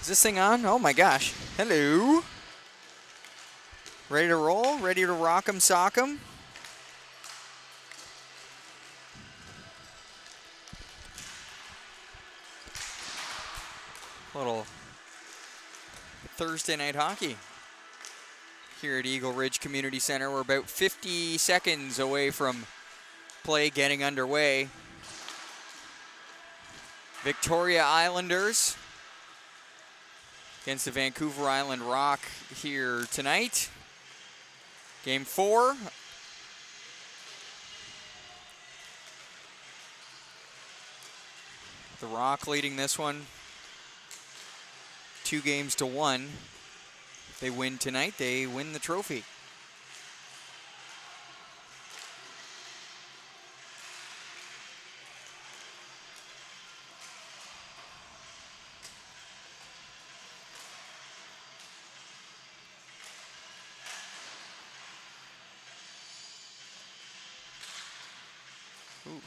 Is this thing on? Oh my gosh. Hello. Ready to roll? Ready to rock 'em, sock 'em? Little Thursday night hockey here at Eagle Ridge Community Center. We're about 50 seconds away from play getting underway. Victoria Islanders against the Vancouver Island Rock here tonight. Game 4. The Rock leading this one 2-1. If they win tonight, they win the trophy. Ooh.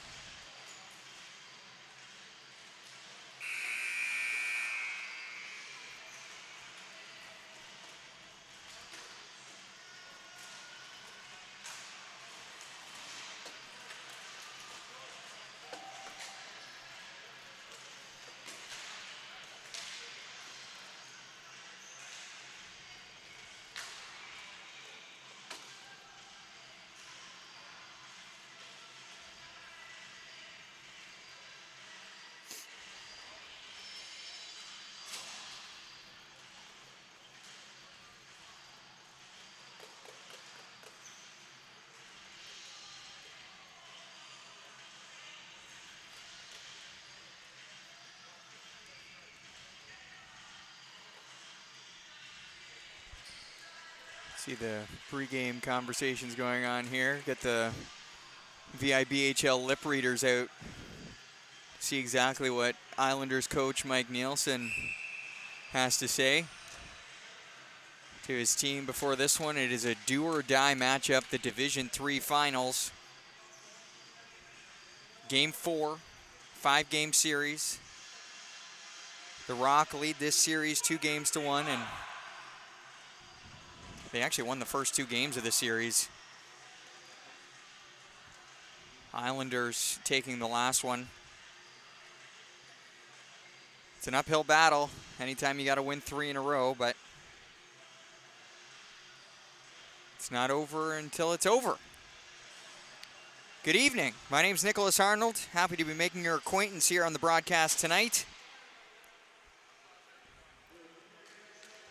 See the pregame conversations going on here. Get the VIBHL lip readers out. See exactly what Islanders coach Mike Nielsen has to say to his team before this one. It is a do or die matchup, the Division III Finals. Game 4, 5-game series. The Rock lead this series 2-1, and they actually won the first 2 games of the series. Islanders taking the last one. It's an uphill battle anytime you got to win 3 in a row, but it's not over until it's over. Good evening. My name's Nicholas Arnold. Happy to be making your acquaintance here on the broadcast tonight.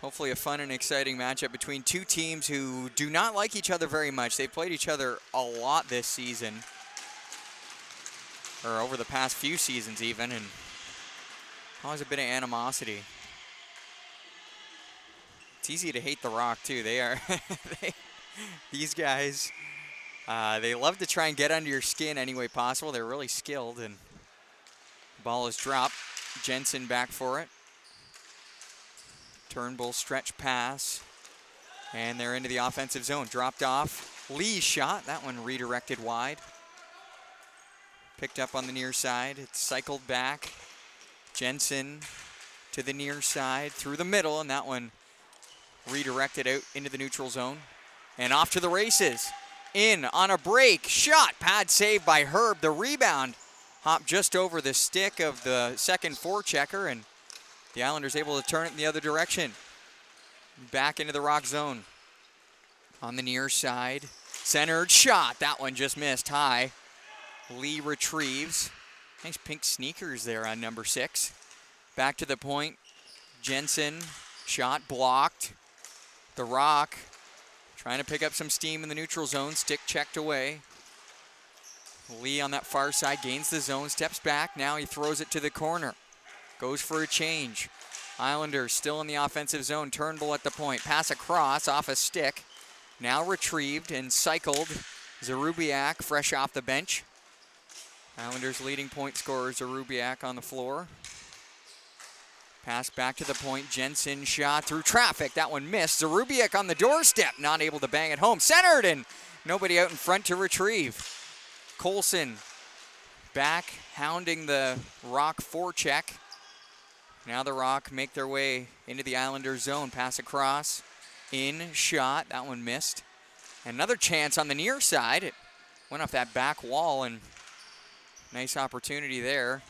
Hopefully a fun and exciting matchup between two teams who do not like each other very much. They've played each other a lot this season, or over the past few seasons even, and always a bit of animosity. It's easy to hate the Rock too. They are, these guys, they love to try and get under your skin any way possible. They're really skilled, and the ball is dropped. Jensen back for it. Turnbull stretch pass, and they're into the offensive zone. Dropped off. Lee's shot, that one redirected wide. Picked up on the near side. It's cycled back. Jensen to the near side, through the middle, and that one redirected out into the neutral zone. And off to the races. In on a break. Shot. Pad save by Herb. The rebound hopped just over the stick of the second forechecker, and the Islanders able to turn it in the other direction. Back into the Rock zone. On the near side. Centered shot. That one just missed high. Lee retrieves. Nice pink sneakers there on number 6. Back to the point. Jensen. Shot blocked. The Rock trying to pick up some steam in the neutral zone. Stick checked away. Lee on that far side gains the zone. Steps back. Now he throws it to the corner. Goes for a change. Islanders still in the offensive zone. Turnbull at the point. Pass across off a stick. Now retrieved and cycled. Zarubiak fresh off the bench. Islanders leading point scorer Zarubiak on the floor. Pass back to the point. Jensen shot through traffic. That one missed. Zarubiak on the doorstep. Not able to bang it home. Centered, and nobody out in front to retrieve. Colson back, hounding the Rock forecheck. Now the Rock make their way into the Islanders zone. Pass across, in, shot. That one missed. Another chance on the near side. It went off that back wall, and nice opportunity there.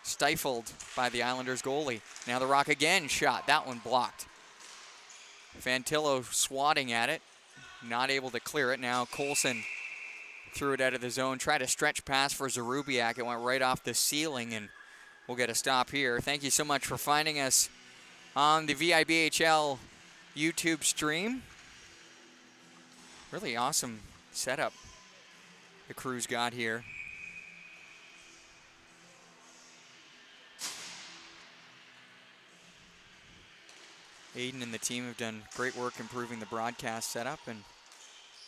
Stifled by the Islanders goalie. Now the Rock again, shot. That one blocked. Fantillo swatting at it. Not able to clear it. Now Colson threw it out of the zone. Tried a stretch pass for Zarubiak. It went right off the ceiling, and we'll get a stop here. Thank you so much for finding us on the VIBHL YouTube stream. Really awesome setup the crew's got here. Aiden and the team have done great work improving the broadcast setup and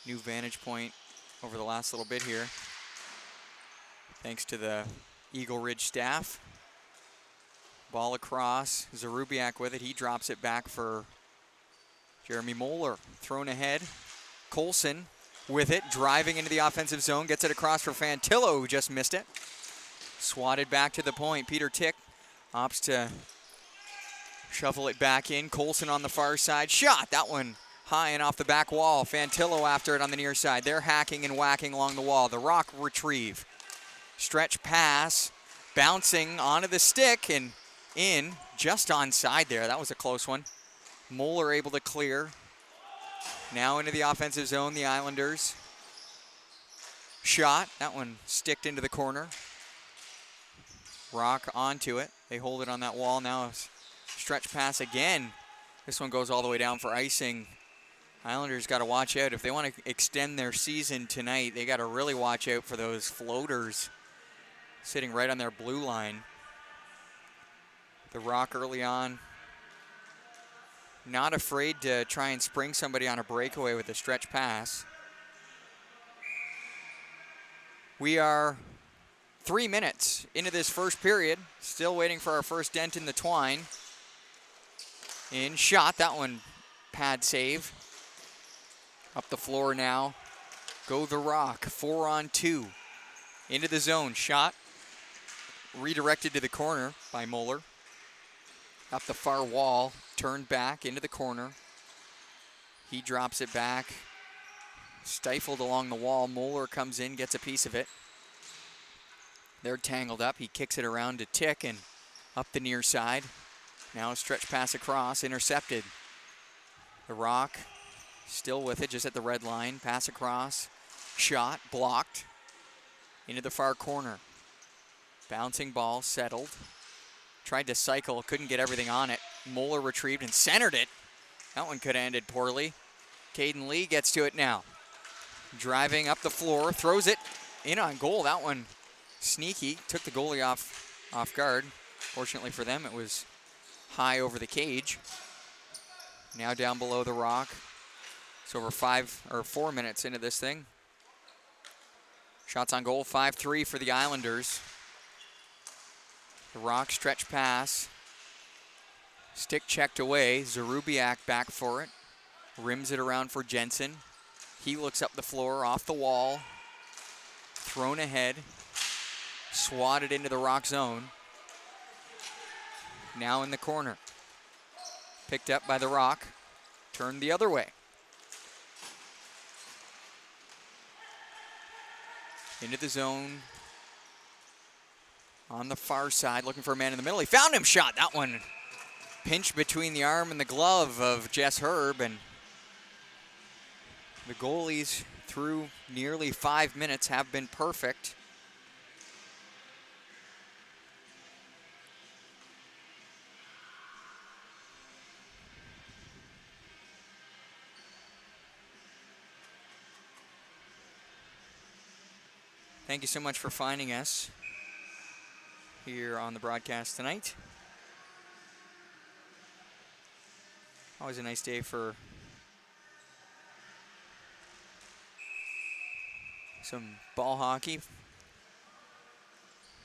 new vantage point over the last little bit here. Thanks to the Eagle Ridge staff. Ball across, Zarubiak with it. He drops it back for Jeremy Moeller. Thrown ahead. Colson with it, driving into the offensive zone. Gets it across for Fantillo, who just missed it. Swatted back to the point. Peter Tick opts to shuffle it back in. Colson on the far side. Shot. That one high and off the back wall. Fantillo after it on the near side. They're hacking and whacking along the wall. The Rock retrieve. Stretch pass. Bouncing onto the stick and in. Just onside there. That was a close one. Moeller able to clear. Now into the offensive zone, the Islanders. Shot. That one sticked into the corner. Rock onto it. They hold it on that wall. Now a stretch pass again. This one goes all the way down for icing. Islanders got to watch out. If they want to extend their season tonight, they got to really watch out for those floaters sitting right on their blue line. The Rock early on, not afraid to try and spring somebody on a breakaway with a stretch pass. We are 3 minutes into this first period. Still waiting for our first dent in the twine. In shot, that one pad save. Up the floor now. Go the Rock, 4-on-2. Into the zone, shot. Redirected to the corner by Moeller. Up the far wall, turned back into the corner. He drops it back. Stifled along the wall. Moeller comes in, gets a piece of it. They're tangled up. He kicks it around to Tick and up the near side. Now a stretch pass across, intercepted. The Rock still with it, just at the red line. Pass across, shot, blocked. Into the far corner. Bouncing ball, settled. Tried to cycle, couldn't get everything on it. Moeller retrieved and centered it. That one could have ended poorly. Caden Lee gets to it now. Driving up the floor, throws it in on goal. That one sneaky, took the goalie off guard. Fortunately for them, it was high over the cage. Now down below the Rock. It's over 4 minutes into this thing. Shots on goal, 5-3 for the Islanders. The Rock stretch pass. Stick checked away. Zarubiak back for it. Rims it around for Jensen. He looks up the floor, off the wall. Thrown ahead. Swatted into the Rock zone. Now in the corner. Picked up by the Rock. Turned the other way. Into the zone. On the far side, looking for a man in the middle. He found him, shot. That one pinched between the arm and the glove of Jess Herb. And the goalies through nearly 5 minutes have been perfect. Thank you so much for finding us here on the broadcast tonight. Always a nice day for some ball hockey.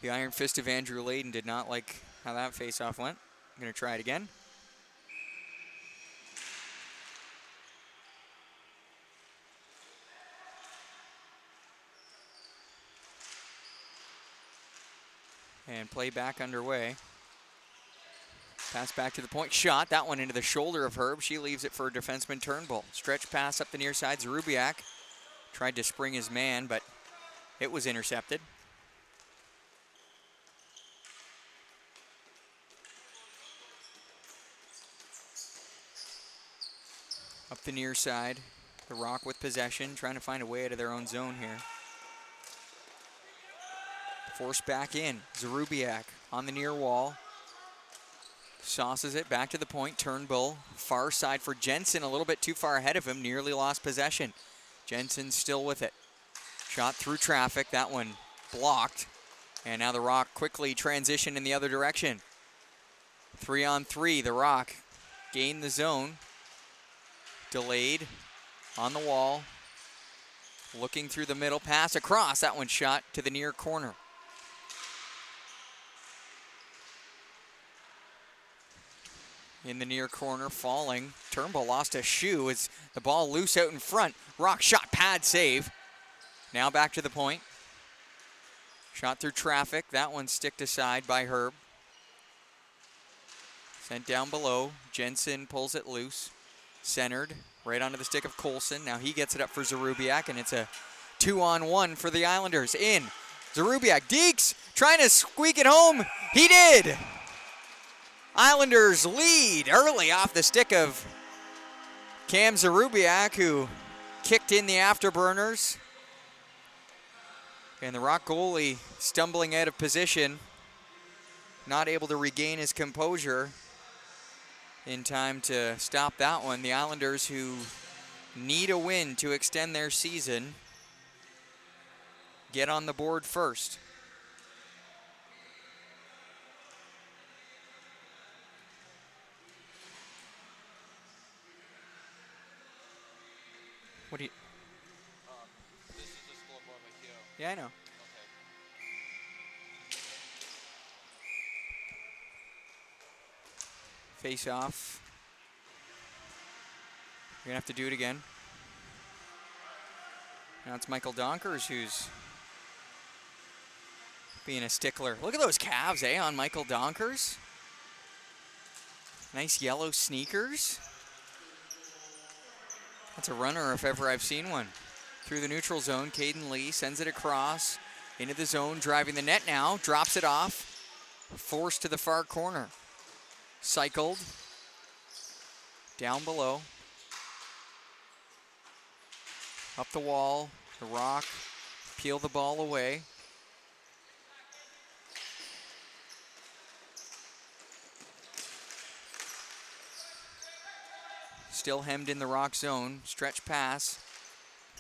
The Iron Fist of Andrew Layden did not like how that faceoff went. I'm going to try it again. And play back underway. Pass back to the point, shot. That one into the shoulder of Herb. She leaves it for defenseman Turnbull. Stretch pass up the near side. Zarubiak tried to spring his man, but it was intercepted. Up the near side, the Rock with possession, trying to find a way out of their own zone here. Forced back in, Zarubiak on the near wall. Sauces it back to the point, Turnbull, far side for Jensen, a little bit too far ahead of him, nearly lost possession. Jensen still with it. Shot through traffic, that one blocked. And now the Rock quickly transition in the other direction. 3-on-3, the Rock gain the zone. Delayed on the wall. Looking through the middle, pass across, that one shot to the near corner. In the near corner, falling. Turnbull lost a shoe as the ball loose out in front. Rock shot, pad save. Now back to the point. Shot through traffic. That one sticked aside by Herb. Sent down below. Jensen pulls it loose. Centered right onto the stick of Colson. Now he gets it up for Zarubiak, and it's a 2-on-1 for the Islanders. In. Zarubiak, Deeks trying to squeak it home. He did. Islanders lead early off the stick of Cam Zarubiak, who kicked in the afterburners. And the Rock goalie stumbling out of position, not able to regain his composure in time to stop that one. The Islanders, who need a win to extend their season, get on the board first. What do you? This is the scoreboard right here. Yeah, I know. Okay. Face off. You're gonna have to do it again. Now it's Michael Donkers who's being a stickler. Look at those calves, on Michael Donkers. Nice yellow sneakers. That's a runner if ever I've seen one. Through the neutral zone, Caden Lee sends it across into the zone, driving the net now, drops it off, forced to the far corner. Cycled, down below, up the wall, the Rock, peel the ball away. Still hemmed in the Rock zone. Stretch pass.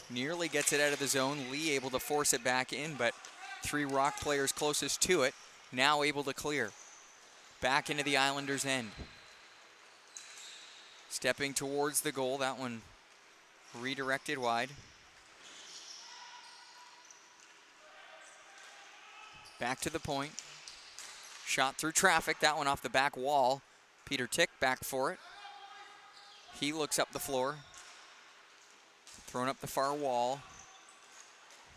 Nearly gets it out of the zone. Lee able to force it back in, but 3 Rock players closest to it now able to clear. Back into the Islanders' end. Stepping towards the goal. That one redirected wide. Back to the point. Shot through traffic. That one off the back wall. Peter Tick back for it. He looks up the floor. Thrown up the far wall.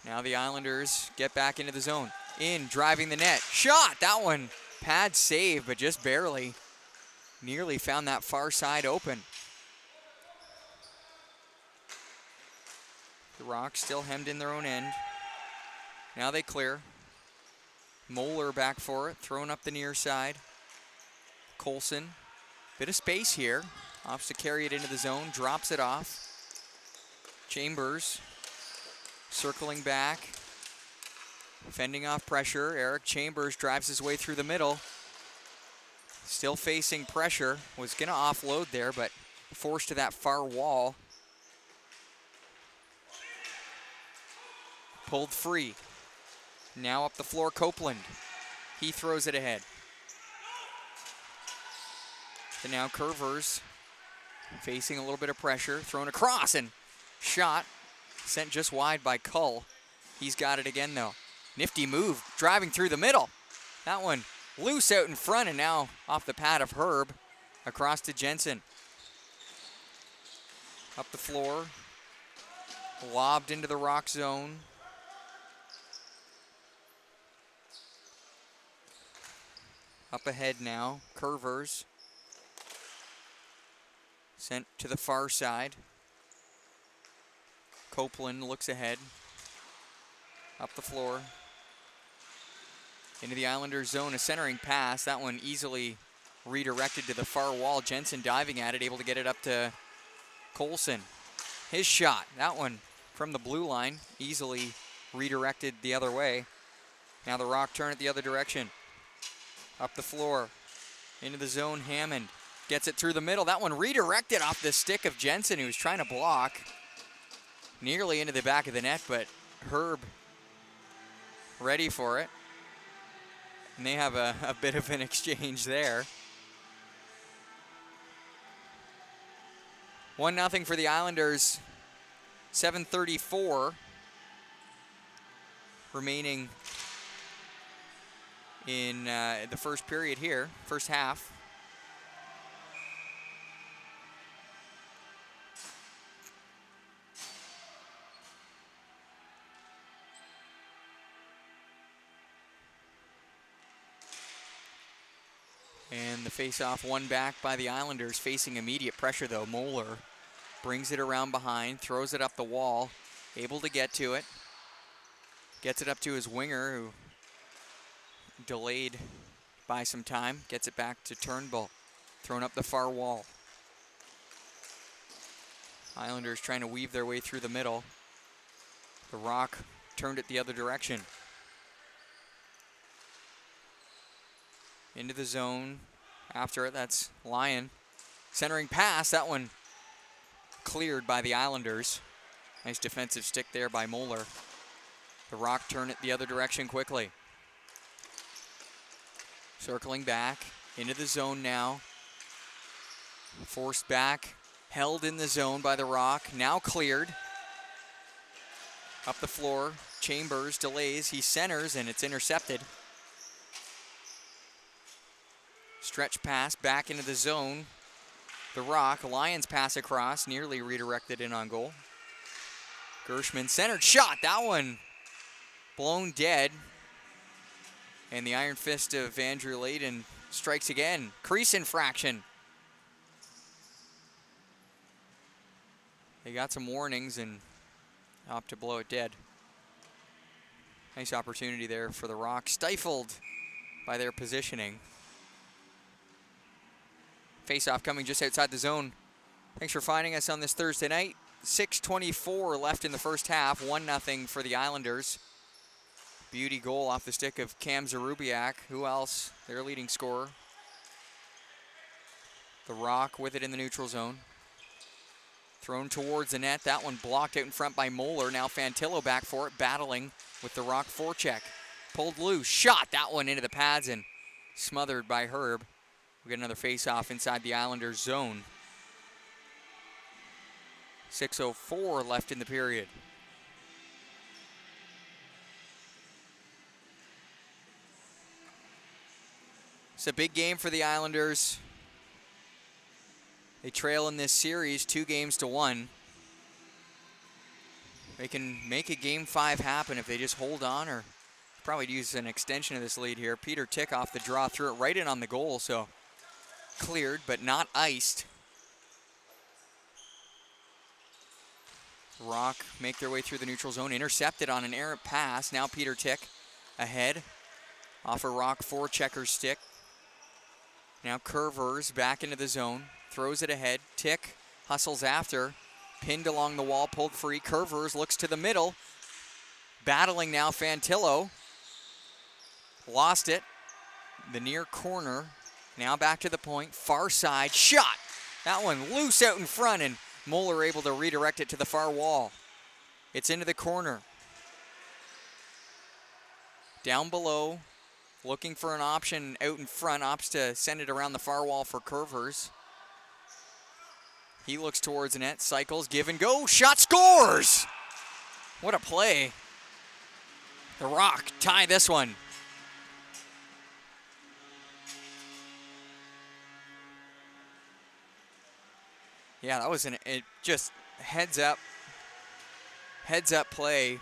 Now the Islanders get back into the zone. In, driving the net. Shot! That one, pad save, but just barely. Nearly found that far side open. The Rock still hemmed in their own end. Now they clear. Moeller back for it, thrown up the near side. Colson, bit of space here. Opts to carry it into the zone, drops it off. Chambers circling back, fending off pressure. Eric Chambers drives his way through the middle. Still facing pressure, was gonna offload there, but forced to that far wall. Pulled free. Now up the floor, Copeland. He throws it ahead. And now Curvers facing a little bit of pressure, thrown across and shot. Sent just wide by Cull. He's got it again though. Nifty move, driving through the middle. That one loose out in front and now off the pad of Herb. Across to Jensen. Up the floor. Lobbed into the Rock zone. Up ahead now, Curvers Sent to the far side. Copeland looks ahead. Up the floor. Into the Islanders zone, a centering pass. That one easily redirected to the far wall. Jensen diving at it, able to get it up to Colson. His shot, that one from the blue line, easily redirected the other way. Now the Rock turn it the other direction. Up the floor, into the zone, Hammond gets it through the middle. That one redirected off the stick of Jensen, who was trying to block. Nearly into the back of the net, but Herb ready for it. And they have a bit of an exchange there. 1-0 for the Islanders. 7:34 remaining in the first period here, first half. And the face-off won back by the Islanders, facing immediate pressure though. Moeller brings it around behind, throws it up the wall, able to get to it. Gets it up to his winger, who delayed by some time. Gets it back to Turnbull, thrown up the far wall. Islanders trying to weave their way through the middle. The Rock turned it the other direction. Into the zone. After it, that's Lyon. Centering pass, that one cleared by the Islanders. Nice defensive stick there by Moeller. The Rock turn it the other direction quickly. Circling back into the zone now. Forced back, held in the zone by the Rock, now cleared. Up the floor, Chambers delays, he centers and it's intercepted. Stretch pass back into the zone. The Rock, Lions pass across, nearly redirected in on goal. Gershman centered shot, that one blown dead. And the iron fist of Andrew Layden strikes again. Crease infraction. They got some warnings and opt to blow it dead. Nice opportunity there for the Rock, stifled by their positioning. Face-off coming just outside the zone. Thanks for finding us on this Thursday night. 6:24 left in the first half. 1-0 for the Islanders. Beauty goal off the stick of Cam Zarubiak. Who else? Their leading scorer. The Rock with it in the neutral zone. Thrown towards the net. That one blocked out in front by Moeller. Now Fantillo back for it, battling with the Rock forecheck. Pulled loose. Shot that one into the pads and smothered by Herb. We get another face-off inside the Islanders zone. 6:04 left in the period. It's a big game for the Islanders. They trail in this series 2-1. They can make a Game 5 happen if they just hold on, or probably use an extension of this lead here. Peter Tick off the draw, threw it right in on the goal, so cleared but not iced. Rock make their way through the neutral zone, intercepted on an errant pass. Now Peter Tick ahead off a Rock forechecker stick. Now Curvers back into the zone, throws it ahead. Tick hustles after, pinned along the wall, pulled free. Curvers looks to the middle, battling now Fantillo. Lost it, the near corner. Now back to the point, far side, shot. That one loose out in front, and Moeller able to redirect it to the far wall. It's into the corner. Down below, looking for an option out in front, opts to send it around the far wall for Curvers. He looks towards the net, cycles, give and go, shot, scores! What a play. The Rock tie this one. Yeah, that was just heads up play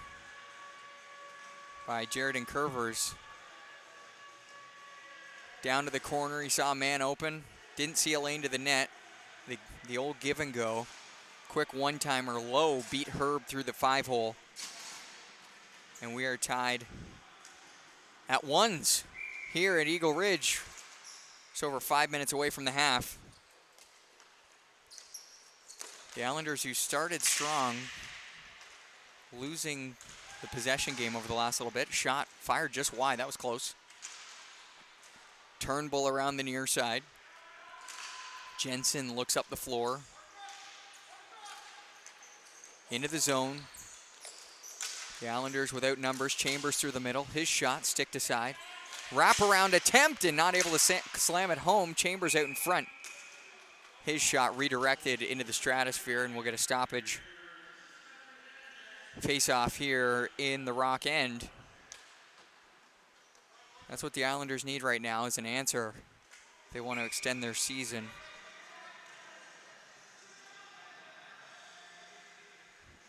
by Jared and Curvers. Down to the corner, he saw a man open, didn't see a lane to the net. the old give and go. Quick one-timer low beat Herb through the 5-hole. And we are tied at ones here at Eagle Ridge. It's over 5 minutes away from the half. The Islanders, who started strong, losing the possession game over the last little bit. Shot fired just wide. That was close. Turnbull around the near side. Jensen looks up the floor. Into the zone. The Islanders without numbers. Chambers through the middle. His shot sticked aside. Wraparound attempt and not able to slam it home. Chambers out in front. His shot redirected into the stratosphere, and we'll get a stoppage. Face-off here in the Rock end. That's what the Islanders need right now, is an answer if they want to extend their season.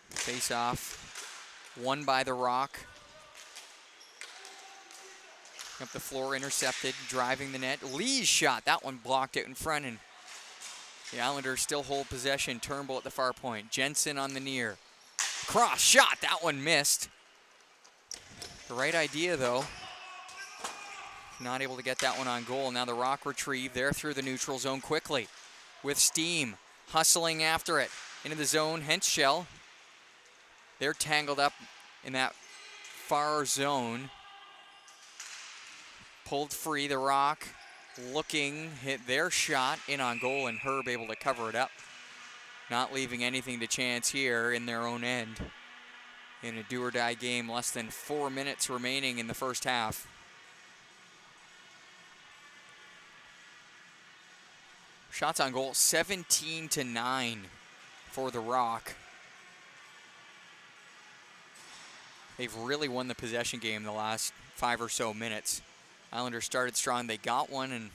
Face-off, won by the Rock. Up the floor, intercepted, driving the net. Lee's shot, that one blocked out in front, and the Islanders still hold possession. Turnbull at the far point. Jensen on the near. Cross shot, that one missed. The right idea, though. Not able to get that one on goal. Now the Rock retrieve. They're through the neutral zone quickly with steam. Hustling after it. Into the zone, Henschel. They're tangled up in that far zone. Pulled free, the Rock looking, hit their shot in on goal, and Herb able to cover it up. Not leaving anything to chance here in their own end. In a do-or-die game, less than 4 minutes remaining in the first half. Shots on goal, 17-9 for the Rock. They've really won the possession game the last 5 or so minutes. Islanders started strong. They got one and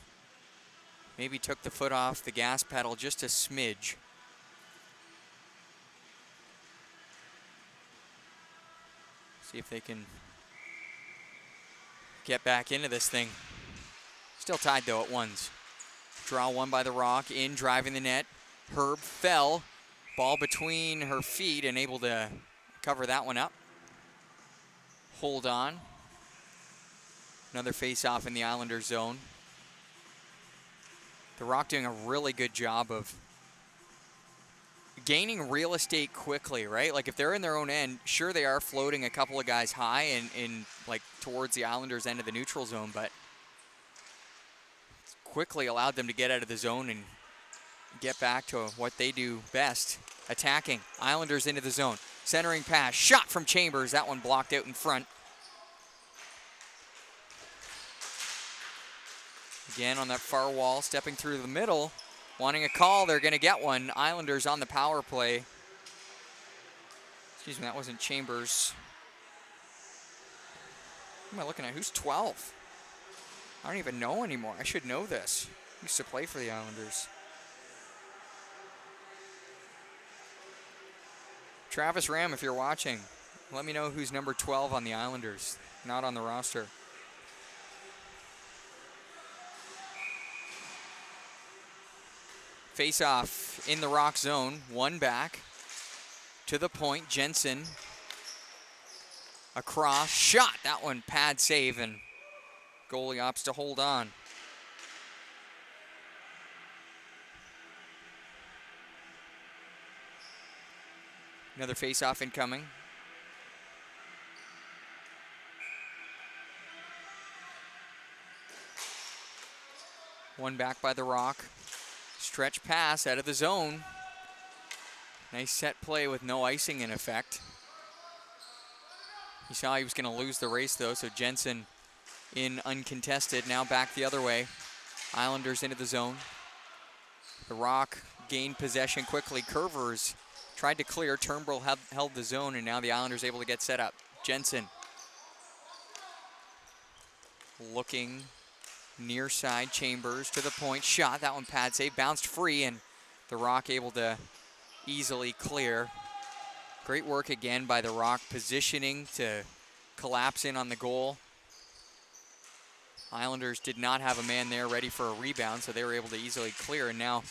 maybe took the foot off the gas pedal just a smidge. See if they can get back into this thing. Still tied though at ones. Draw one by the Rock, in driving the net. Herb fell, ball between her feet and able to cover that one up. Hold on. Another face-off in the Islanders zone. The Rock doing a really good job of gaining real estate quickly, right? Like if they're in their own end, sure they are floating a couple of guys high and like towards the Islanders end of the neutral zone, but quickly allowed them to get out of the zone and get back to what they do best, attacking. Islanders into the zone. Centering pass, shot from Chambers. That one blocked out in front. Again on that far wall, stepping through the middle, wanting a call. They're going to get one. Islanders on the power play. Excuse me, that wasn't Chambers. Who am I looking at? Who's 12? I don't even know anymore. I should know this. I used to play for the Islanders. Travis Ram, if you're watching, let me know who's number 12 on the Islanders, not on the roster. Face-off in the Rock zone, one back to the point. Jensen across, shot. That one pad save, and goalie opts to hold on. Another face-off incoming. One back by the Rock. Stretch pass out of the zone. Nice set play with no icing in effect. He saw he was going to lose the race though, so Jensen in uncontested. Now back the other way. Islanders into the zone. The Rock gained possession quickly. Curvers tried to clear. Turnbull held the zone, and now the Islanders able to get set up. Jensen looking near side. Chambers to the point. Shot. That one pad save. Bounced free, and the Rock able to easily clear. Great work again by the Rock, positioning to collapse in on the goal. Islanders did not have a man there ready for a rebound, so they were able to easily clear, and now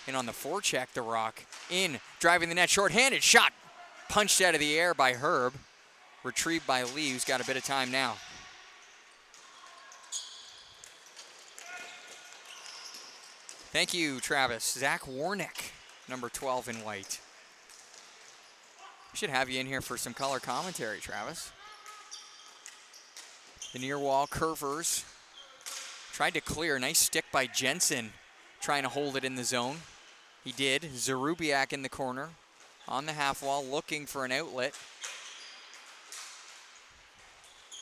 in on the forecheck, the Rock. In, driving the net, short-handed, shot punched out of the air by Herb. Retrieved by Lee, who's got a bit of time now. Thank you, Travis. Zach Warnick, number 12 in white. We should have you in here for some color commentary, Travis. The near wall, Curvers. Tried to clear, nice stick by Jensen, trying to hold it in the zone. He did. Zarubiak in the corner, on the half wall, looking for an outlet.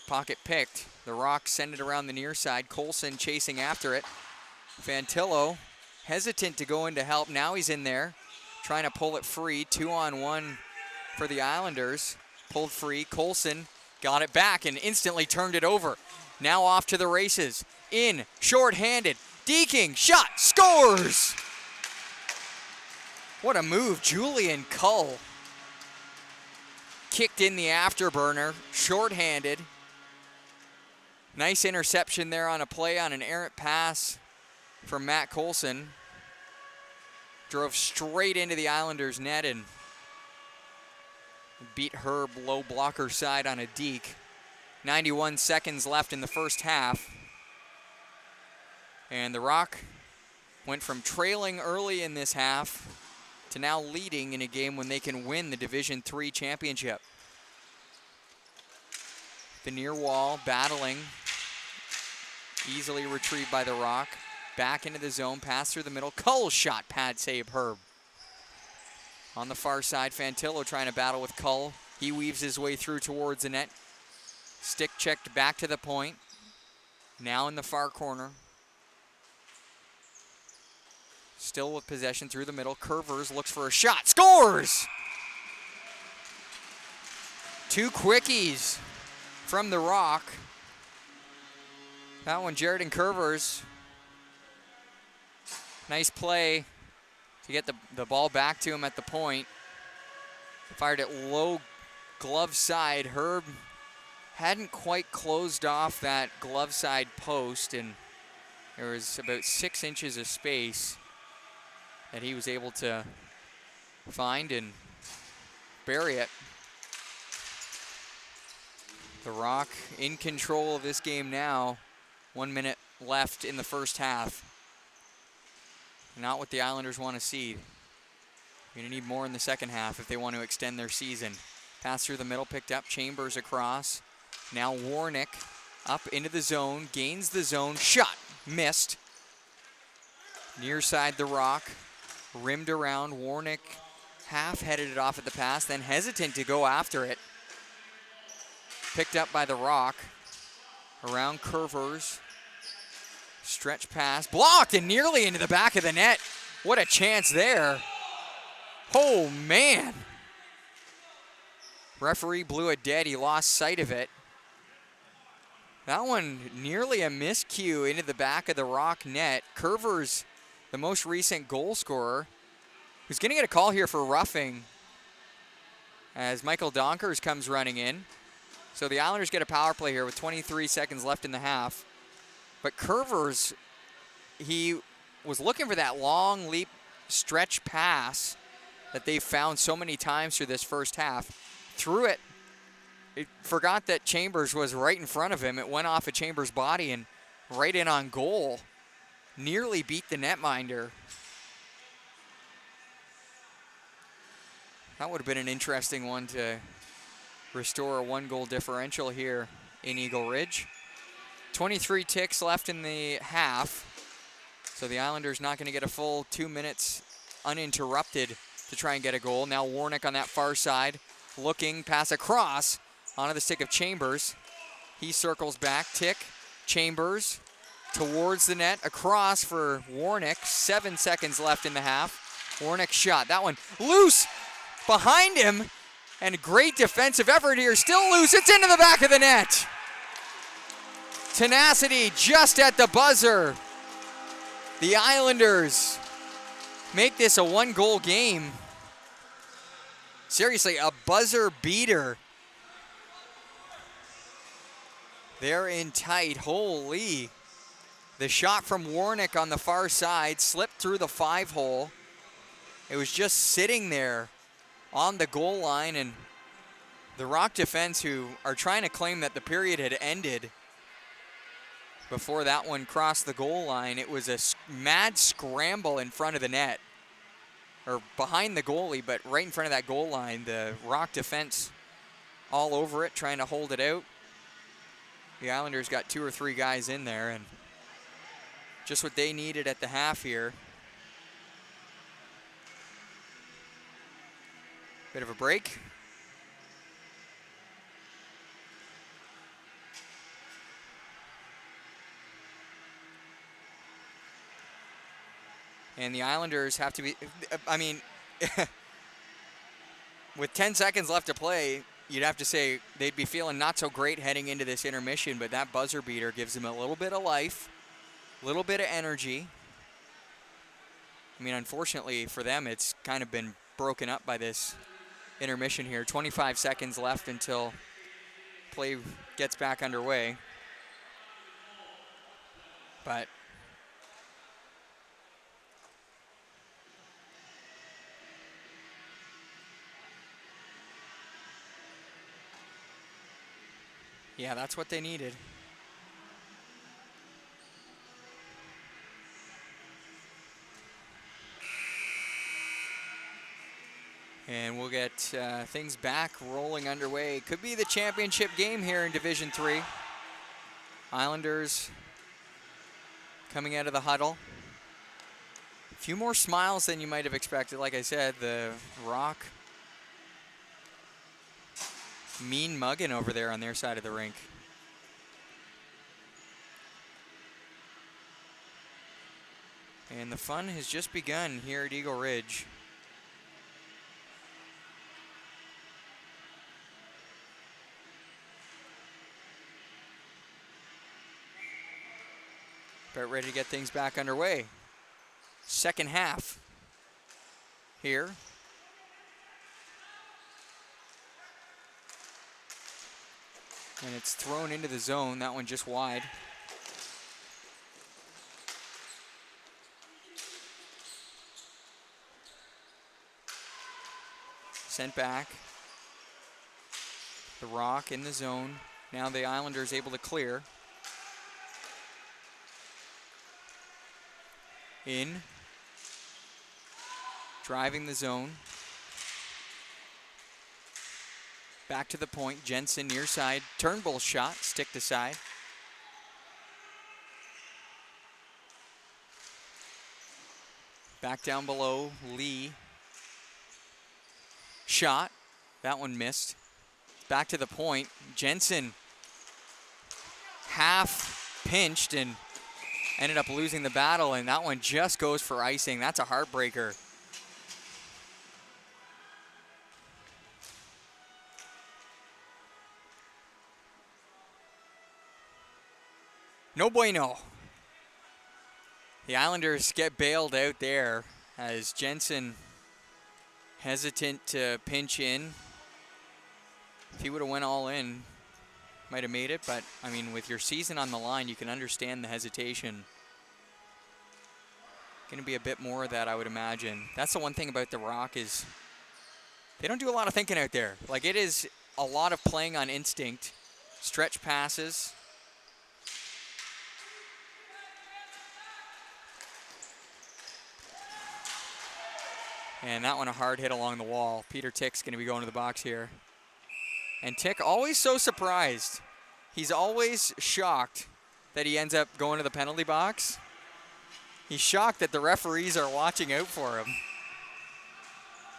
Pocket picked. The Rock send it around the near side. Colson chasing after it. Fantillo hesitant to go in to help. Now he's in there, trying to pull it free. 2-on-1 for the Islanders. Pulled free. Colson got it back and instantly turned it over. Now off to the races. In, short-handed. Deking, shot, scores! What a move. Julian Cull kicked in the afterburner, short-handed. Nice interception there on a play on an errant pass from Matt Colson. Drove straight into the Islanders' net and beat Herb low blocker side on a deke. 91 seconds left in the first half. And the Rock went from trailing early in this half to now leading in a game when they can win the Division III championship. The near wall battling, easily retrieved by the Rock. Back into the zone, pass through the middle. Cull shot, pad save, Herb. On the far side, Fantillo trying to battle with Cull. He weaves his way through towards the net. Stick checked back to the point. Now in the far corner. Still with possession through the middle. Curvers looks for a shot. Scores! 2 quickies from the Rock. That one, Jared and Curvers. Nice play to get the ball back to him at the point. Fired it low glove side. Herb hadn't quite closed off that glove side post, and there was about 6 inches of space that he was able to find and bury it. The Rock in control of this game now. 1 minute left in the first half. Not what the Islanders want to see. You're going to need more in the second half if they want to extend their season. Pass through the middle, picked up. Chambers across. Now Warnick up into the zone. Gains the zone. Shot. Missed. Near side the Rock. Rimmed around. Warnick half-headed it off at the pass, then hesitant to go after it. Picked up by the Rock. Around Curvers. Stretch pass, blocked and nearly into the back of the net. What a chance there. Oh, man. Referee blew it dead. He lost sight of it. That one nearly a miscue into the back of the Rock net. Curvers, the most recent goal scorer, who's going to get a call here for roughing as Michael Donkers comes running in. So the Islanders get a power play here with 23 seconds left in the half. But Curvers, he was looking for that long leap stretch pass that they've found so many times through this first half. Threw it. It forgot that Chambers was right in front of him. It went off of Chambers' body and right in on goal. Nearly beat the netminder. That would have been an interesting one to restore a 1-goal differential here in Eagle Ridge. 23 ticks left in the half. So the Islanders not going to get a full 2 minutes uninterrupted to try and get a goal. Now Warnick on that far side, looking, pass across onto the stick of Chambers. He circles back, tick, Chambers towards the net, across for Warnick. 7 seconds left in the half. Warnick shot, that one loose behind him, and a great defensive effort here, still loose, it's into the back of the net. Tenacity just at the buzzer. The Islanders make this a 1-goal game. Seriously, a buzzer beater. They're in tight. Holy. The shot from Warnick on the far side slipped through the 5-hole. It was just sitting there on the goal line, and the Rock defense, who are trying to claim that the period had ended before that one crossed the goal line, it was a mad scramble in front of the net, or behind the goalie, but right in front of that goal line. The Rock defense all over it, trying to hold it out. The Islanders got 2 or 3 guys in there, and just what they needed at the half here. Bit of a break. And the Islanders have to be, I mean, with 10 seconds left to play, you'd have to say they'd be feeling not so great heading into this intermission, but that buzzer beater gives them a little bit of life, a little bit of energy. I mean, unfortunately for them, it's kind of been broken up by this intermission here. 25 seconds left until play gets back underway. But yeah, that's what they needed. And we'll get things back rolling underway. Could be the championship game here in Division III. Islanders coming out of the huddle. A few more smiles than you might have expected. Like I said, the Rock mean mugging over there on their side of the rink. And the fun has just begun here at Eagle Ridge. But ready to get things back underway. Second half here. And it's thrown into the zone. That one just wide. Sent back. The Rock in the zone. Now the Islanders able to clear. In. Driving the zone. Back to the point. Jensen near side. Turnbull shot. Stick to side. Back down below. Lee. Shot. That one missed. Back to the point. Jensen half pinched and ended up losing the battle, and that one just goes for icing. That's a heartbreaker. No bueno. The Islanders get bailed out there as Jensen hesitant to pinch in. If he would have went all in, might have made it, but I mean, with your season on the line, you can understand the hesitation. Going to be a bit more of that, I would imagine. That's the one thing about the Rock is they don't do a lot of thinking out there. Like, it is a lot of playing on instinct, stretch passes. And that one a hard hit along the wall. Peter Tick's going to be going to the box here. And Tick always so surprised. He's always shocked that he ends up going to the penalty box. He's shocked that the referees are watching out for him.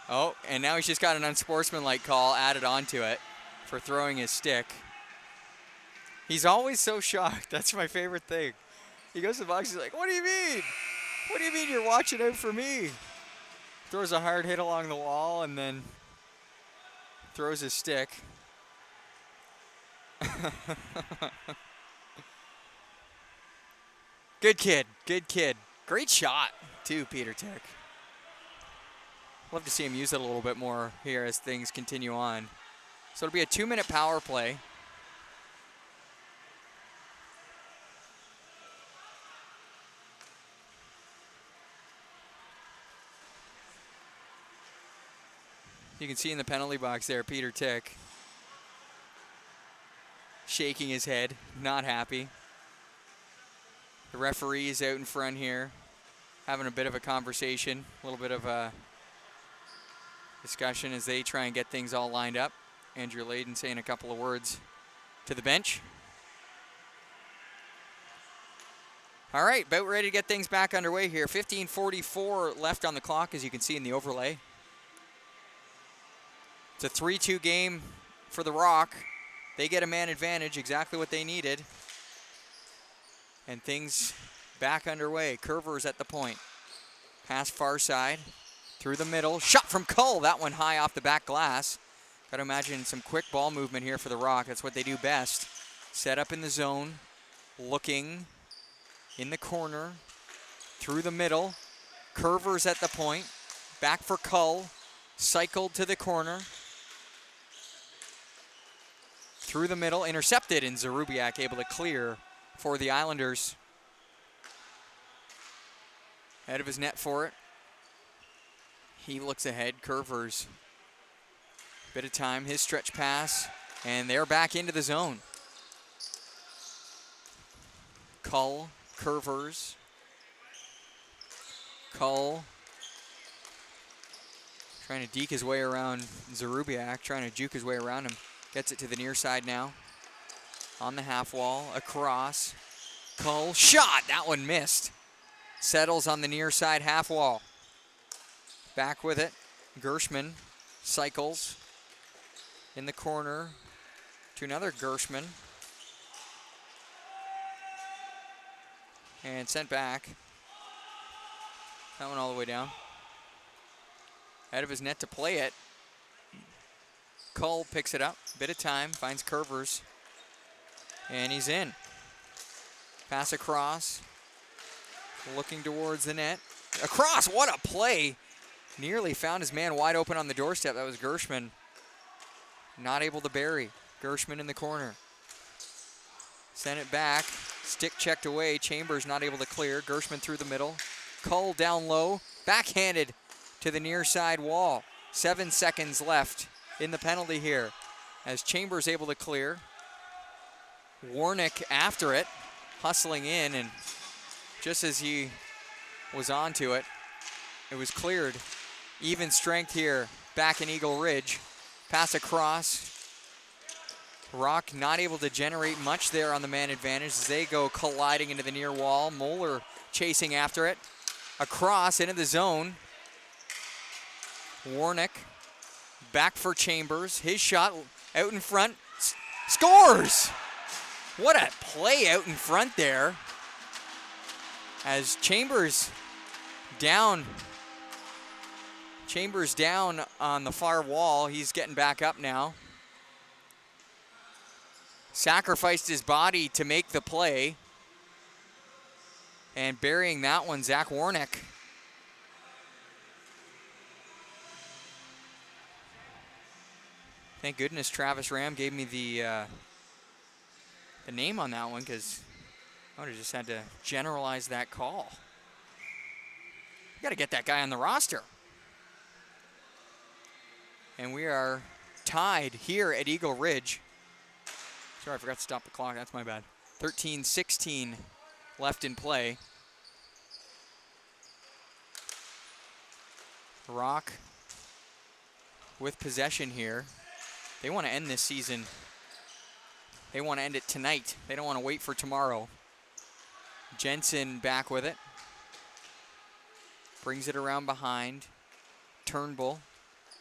Oh, and now he's just got an unsportsmanlike call added onto it for throwing his stick. He's always so shocked. That's my favorite thing. He goes to the box, he's like, what do you mean? What do you mean you're watching out for me? Throws a hard hit along the wall and then throws his stick. Good kid, good kid. Great shot, too, Peter Tick. Love to see him use it a little bit more here as things continue on. So it'll be a 2-minute power play. You can see in the penalty box there, Peter Tick shaking his head, not happy. The referee is out in front here, having a bit of a conversation, a little bit of a discussion as they try and get things all lined up. Andrew Layden saying a couple of words to the bench. All right, about ready to get things back underway here. 15:44 left on the clock, as you can see in the overlay. It's a 3-2 game for the Rock. They get a man advantage, exactly what they needed. And things back underway. Curvers at the point. Pass far side, through the middle. Shot from Cull, that one high off the back glass. Got to imagine some quick ball movement here for the Rock. That's what they do best. Set up in the zone, looking in the corner, through the middle. Curvers at the point, back for Cull, cycled to the corner. Through the middle, intercepted, and Zarubiak able to clear for the Islanders. Head of his net for it. He looks ahead, Curvers. Bit of time, his stretch pass, and they're back into the zone. Cull, Curvers. Cull trying to deke his way around Zarubiak, trying to juke his way around him. Gets it to the near side now. On the half wall, across. Cull, shot, that one missed. Settles on the near side half wall. Back with it, Gershman cycles in the corner to another Gershman. And sent back. That one all the way down. Out of his net to play it. Cull picks it up, bit of time, finds Curvers, and he's in. Pass across, looking towards the net. Across, what a play. Nearly found his man wide open on the doorstep. That was Gershman. Not able to bury. Gershman in the corner. Sent it back, stick checked away. Chambers not able to clear. Gershman through the middle. Cull down low, backhanded to the near side wall. 7 seconds left in the penalty here as Chambers able to clear. Warnick after it, hustling in, and just as he was onto it, it was cleared. Even strength here back in Eagle Ridge. Pass across. Rock not able to generate much there on the man advantage as they go colliding into the near wall. Moeller chasing after it. Across into the zone. Warnick back for Chambers. His shot out in front. Scores! What a play out in front there. As Chambers down on the far wall. He's getting back up now. Sacrificed his body to make the play. And burying that one, Zach Warnick. Thank goodness Travis Ram gave me the name on that one, because I would have just had to generalize that call. You got to get that guy on the roster. And we are tied here at Eagle Ridge. Sorry, I forgot to stop the clock. That's my bad. 13-16 left in play. Rock with possession here. They want to end this season. They want to end it tonight. They don't want to wait for tomorrow. Jensen back with it. Brings it around behind. Turnbull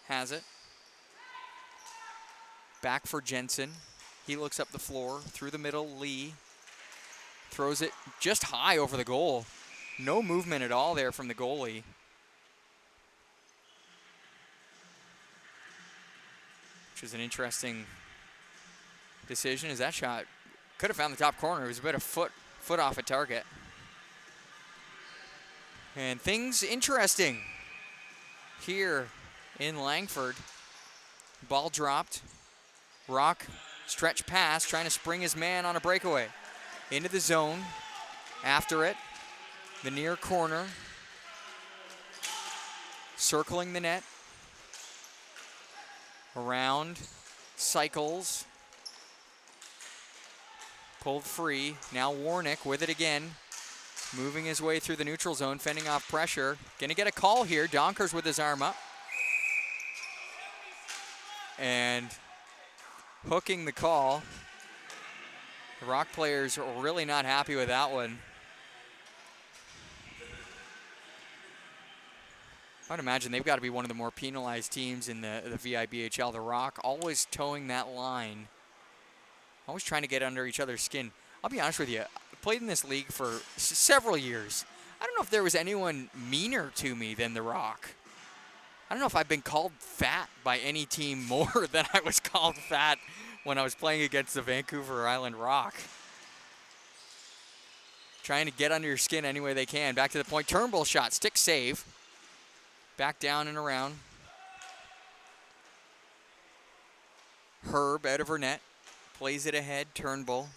has it. Back for Jensen. He looks up the floor. Through the middle, Lee. Throws it just high over the goal. No movement at all there from the goalie. Which is an interesting decision, as that shot could have found the top corner. It was about a foot off a target. And things interesting here in Langford. Ball dropped. Rock stretch pass, trying to spring his man on a breakaway. Into the zone. After it, the near corner. Circling the net. Around, cycles. Pulled free. Now Warnick with it again. Moving his way through the neutral zone, fending off pressure. Gonna get a call here. Donkers with his arm up. And hooking the call. The Rock players are really not happy with that one. I'd imagine they've got to be one of the more penalized teams in the VIBHL. The Rock always towing that line. Always trying to get under each other's skin. I'll be honest with you, I played in this league for several years. I don't know if there was anyone meaner to me than the Rock. I don't know if I've been called fat by any team more than I was called fat when I was playing against the Vancouver Island Rock. Trying to get under your skin any way they can. Back to the point. Turnbull shot. Stick save. Back down and around. Herb out of her net. Plays it ahead. Turnbull.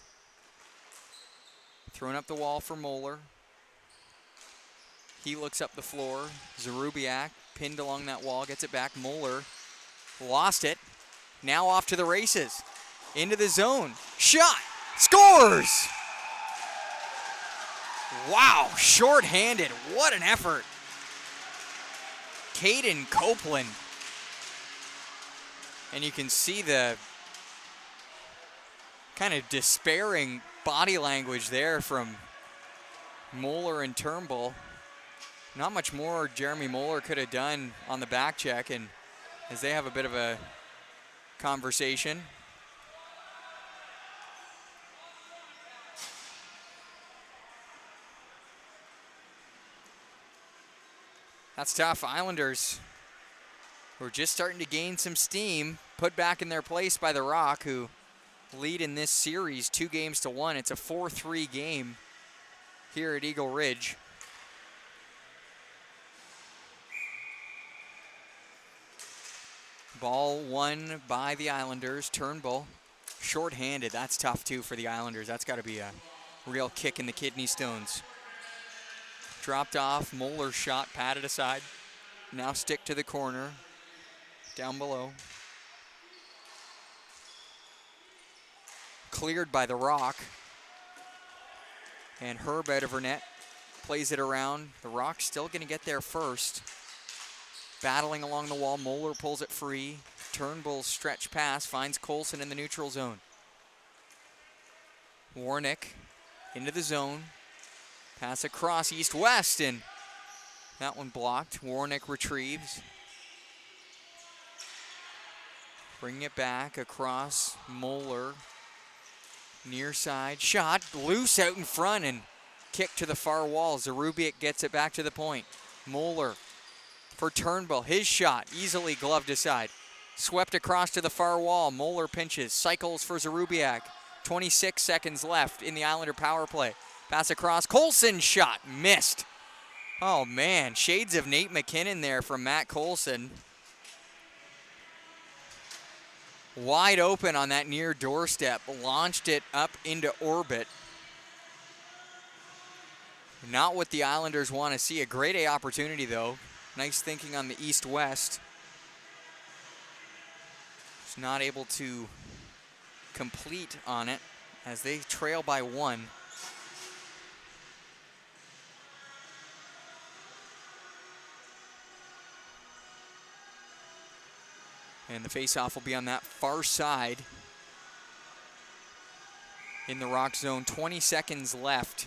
Throwing up the wall for Moeller. He looks up the floor. Zarubiak pinned along that wall. Gets it back. Moeller lost it. Now off to the races. Into the zone. Shot. Scores! Wow. Short-handed. What an effort. Caden Copeland. And you can see the kind of despairing body language there from Moeller and Turnbull. Not much more Jeremy Moeller could have done on the back check, and as they have a bit of a conversation. That's tough. Islanders, who are just starting to gain some steam, put back in their place by the Rock, who lead in this series 2-1. It's a 4-3 game here at Eagle Ridge. Ball won by the Islanders. Turnbull, short-handed. That's tough, too, for the Islanders. That's got to be a real kick in the kidney stones. Dropped off. Moeller's shot patted aside. Now stick to the corner. Down below. Cleared by the Rock. And Herb out of her net. Plays it around. The Rock's still going to get there first. Battling along the wall. Moeller pulls it free. Turnbull's stretch pass finds Colson in the neutral zone. Warnick into the zone. Pass across east-west, and that one blocked. Warnick retrieves. Bringing it back across Moeller. Near side. Shot loose out in front and kick to the far wall. Zarubiak gets it back to the point. Moeller for Turnbull. His shot easily gloved aside. Swept across to the far wall. Moeller pinches. Cycles for Zarubiak. 26 seconds left in the Islander power play. Pass across. Colson's shot missed. Oh, man. Shades of Nate McKinnon there from Matt Colson. Wide open on that near doorstep. Launched it up into orbit. Not what the Islanders want to see. A grade A opportunity, though. Nice thinking on the east-west. Just not able to complete on it as they trail by 1. And the faceoff will be on that far side in the Rock zone. 20 seconds left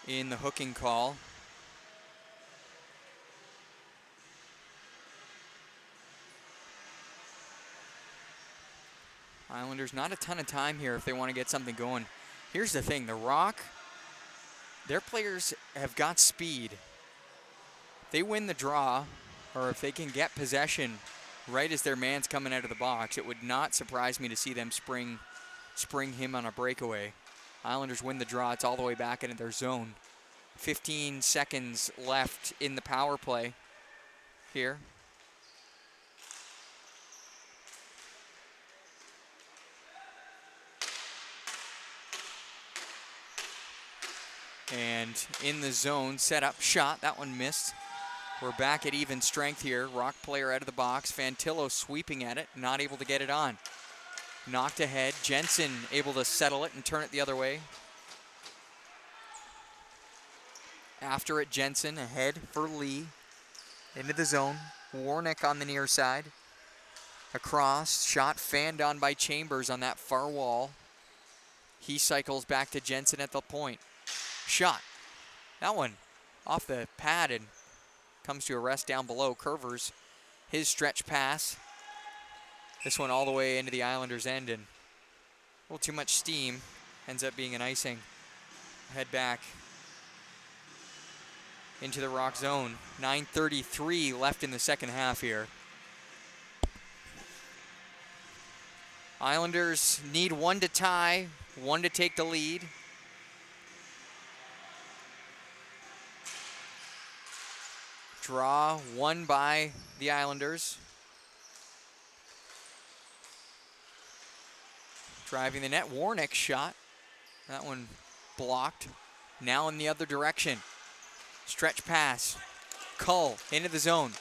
in the hooking call. Islanders, not a ton of time here if they want to get something going. Here's the thing, the Rock, their players have got speed. If they win the draw, or if they can get possession right as their man's coming out of the box, it would not surprise me to see them spring him on a breakaway. Islanders win the draw. It's all the way back into their zone. 15 seconds left in the power play here. And in the zone, set up shot. That one missed. We're back at even strength here. Rock player out of the box. Fantillo sweeping at it, not able to get it on. Knocked ahead. Jensen able to settle it and turn it the other way. After it, Jensen ahead for Lee. Into the zone. Warnick on the near side. Across. Shot fanned on by Chambers on that far wall. He cycles back to Jensen at the point. Shot. That one off the pad and comes to a rest down below. Curvers his stretch pass. This one all the way into the Islanders' end, and a little too much steam. Ends up being an icing. Head back into the Rock zone. 9:33 left in the second half here. Islanders need one to tie, one to take the lead. Draw won by the Islanders. Driving the net, Warnick shot. That one blocked. Now in the other direction. Stretch pass. Cull into the zone.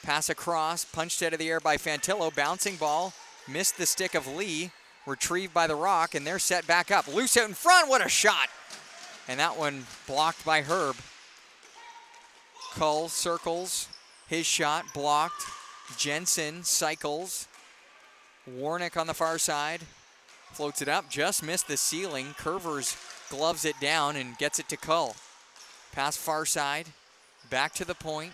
Pass across, punched out of the air by Fantillo. Bouncing ball, missed the stick of Lee. Retrieved by the Rock, and they're set back up. Loose out in front, what a shot! And that one blocked by Herb. Cull circles, his shot blocked. Jensen cycles. Warnick on the far side, floats it up, just missed the ceiling. Curvers gloves it down and gets it to Cull. Pass far side, back to the point.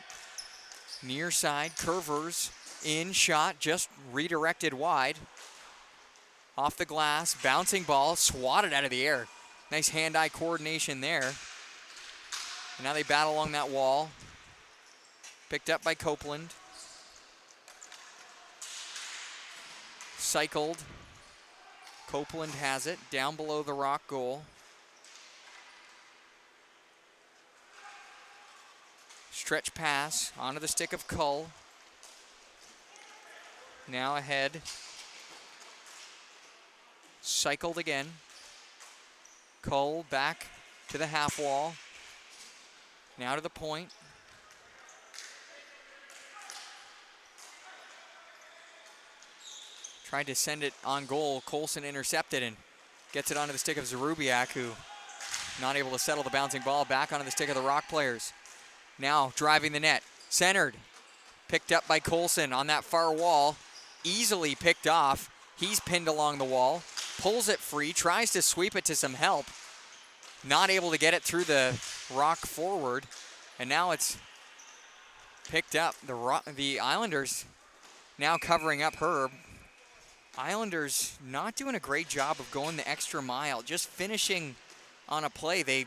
Near side, Curvers in, shot, just redirected wide. Off the glass, bouncing ball, swatted out of the air. Nice hand-eye coordination there. And now they battle along that wall. Picked up by Copeland. Cycled. Copeland has it down below the Rock goal. Stretch pass onto the stick of Cull. Now ahead. Cycled again. Cull back to the half wall. Now to the point. Tried to send it on goal. Colson intercepted and gets it onto the stick of Zarubiak, who not able to settle the bouncing ball. Back onto the stick of the Rock players. Now driving the net. Centered. Picked up by Colson on that far wall. Easily picked off. He's pinned along the wall. Pulls it free. Tries to sweep it to some help. Not able to get it through the Rock forward. And now it's picked up. The Islanders now covering up Herb. Islanders not doing a great job of going the extra mile, just finishing on a play. They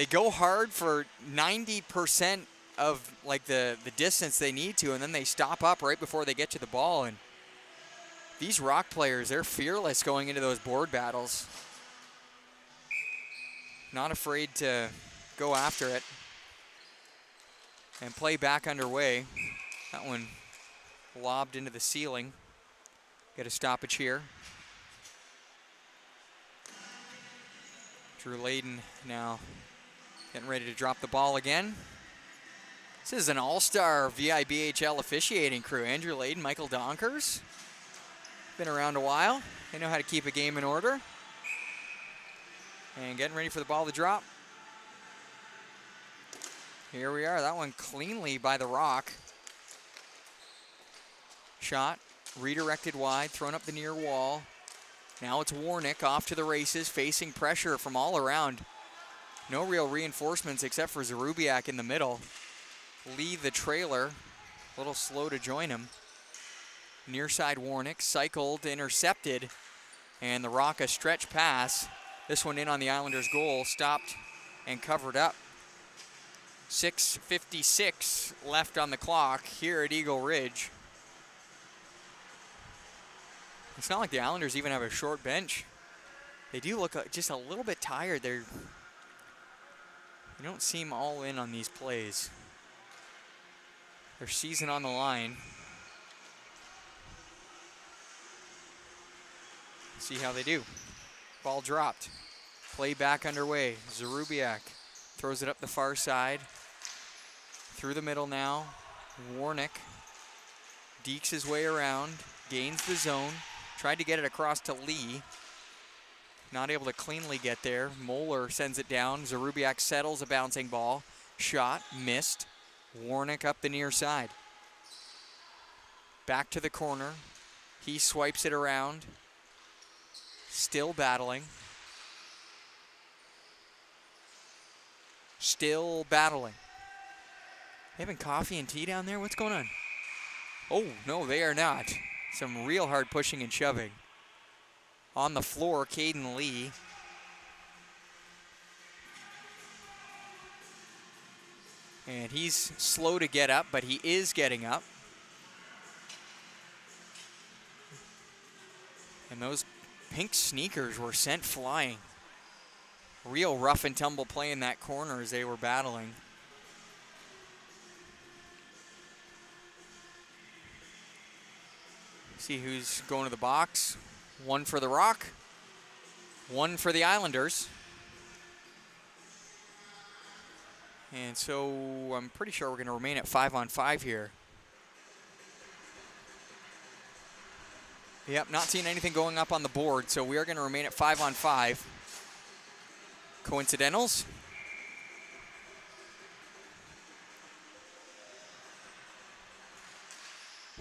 go hard for 90% of like the distance they need to, and then they stop up right before they get to the ball. And these Rock players, they're fearless going into those board battles. Not afraid to go after it. And play back underway. That one lobbed into the ceiling. Get a stoppage here. Drew Layden now getting ready to drop the ball again. This is an all-star VIBHL officiating crew. Andrew Layden, Michael Donkers. Been around a while. They know how to keep a game in order. And getting ready for the ball to drop. Here we are. That one cleanly by the Rock. Shot. Redirected wide, thrown up the near wall. Now it's Warnick off to the races, facing pressure from all around. No real reinforcements except for Zarubiak in the middle. Lee, the trailer, a little slow to join him. Near side Warnick, cycled, intercepted, and the Rock a stretch pass. This one in on the Islanders' goal, stopped and covered up. 6:56 left on the clock here at Eagle Ridge. It's not like the Islanders even have a short bench. They do look just a little bit tired. They don't seem all in on these plays. Their season on the line. See how they do. Ball dropped. Play back underway. Zarubiak throws it up the far side. Through the middle now. Warnick dekes his way around, gains the zone, tried to get it across to Lee. Not able to cleanly get there. Moeller sends it down. Zarubiak settles a bouncing ball. Shot, missed. Warnick up the near side. Back to the corner. He swipes it around. Still battling. Still battling. Having coffee and tea down there? What's going on? Oh, no, they are not. Some real hard pushing and shoving. On the floor, Caden Lee. And he's slow to get up, but he is getting up. And those pink sneakers were sent flying. Real rough and tumble play in that corner as they were battling. See who's going to the box. One for the Rock, one for the Islanders. And so I'm pretty sure we're going to remain at 5-on-5 here. Yep, not seeing anything going up on the board, so we are going to remain at 5-on-5. Coincidentals?